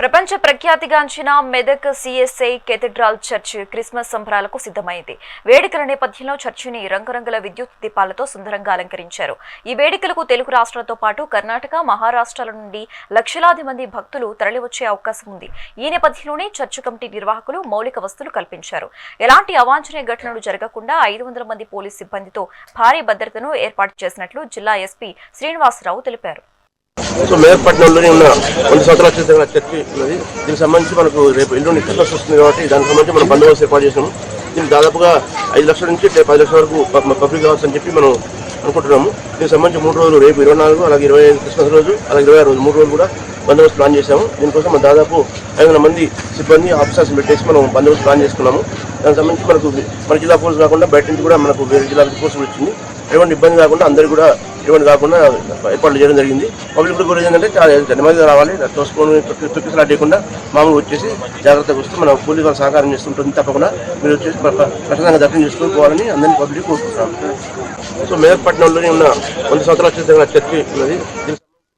ప్రపంచ ప్రఖ్యాతిగాంచిన Medak CSI cathedral church Christmas సంబరాలకు సిద్ధమైంది. వేడుకల నేపథ్యంలో చర్చిని రంగురంగుల విద్యుత్ దీపాలతో సుందరంగా అలంకరించారు. ఈ వేడుకలకు తెలుగు రాష్ట్రాలతో పాటు కర్ణాటక, మహారాష్ట్రాల నుండి లక్షలాది మంది భక్తులు తరలివచ్చే అవకాశం ఉంది. ఈ నేపథ్యంలోనే చర్చ్ కమిటీ నిర్వాహకులు మౌలిక వసతులు కల్పించారు. ఎలాంటి అవాంఛనీయ ఘటనలు జరగకుండా 500 మంది పోలీసు సిబ్బందితో భారీ భద్రతను ఏర్పాటు చేసినట్లు జిల్లా ఎస్పీ శ్రీనివాసరావు తెలిపారు. సో మేదపట్నంలోనే ఉన్న 100 సంవత్సరాల క్రితం చర్చి ఉన్నది. దీనికి సంబంధించి మనకు రేపు ఎల్లుండి క్రిస్మస్ వస్తుంది కాబట్టి దానికి సంబంధించి మనం బందోబస్తు ఏర్పాటు చేసినాము. దీనికి దాదాపుగా 5 లక్షల నుంచి 10 లక్షల వరకు పబ్లిక్ కావచ్చు అని చెప్పి మనం అనుకుంటున్నాము. దీనికి సంబంధించి 3 రోజులు రేపు 24, అలాగే 25 క్రిస్మస్ రోజు, అలాగే 26 రోజు 3 రోజులు కూడా బందోబస్తు ప్లాన్ చేశాము. దీనికోసం మనం దాదాపు 500 మంది సిబ్బంది ఆఫీసర్స్ పెట్టేసి మనం బందోబస్తు ప్లాన్ చేసుకున్నాము. దానికి సంబంధించి మనకు మన జిల్లా పోలీసు కాకుండా బయట నుంచి కూడా మనకు వేరే జిల్లా పోలీసులు వచ్చింది. ఎటువంటి ఇబ్బంది కాకుండా అందరూ కూడా ఎటువంటి కాకుండా ఏర్పాట్లు చేయడం జరిగింది. పబ్లిక్ కూడా ఏంటంటే చాలా జనమంది రావాలి, తోసుకొని తొక్కిసలా లేకుండా మామూలు వచ్చేసి జాగ్రత్తగా వస్తూ మన పోలీసు వాళ్ళు సహకారం చేస్తుంటుంది. తప్పకుండా మీరు వచ్చేసి ప్రశాంతంగా దర్శనం చేసుకొని పోవాలని అందరినీ పబ్లిక్ కోరుకుంటున్నాం. సో మేదపట్నంలోనే ఉన్న 100 సంవత్సరాల చర్చి ఉన్నది.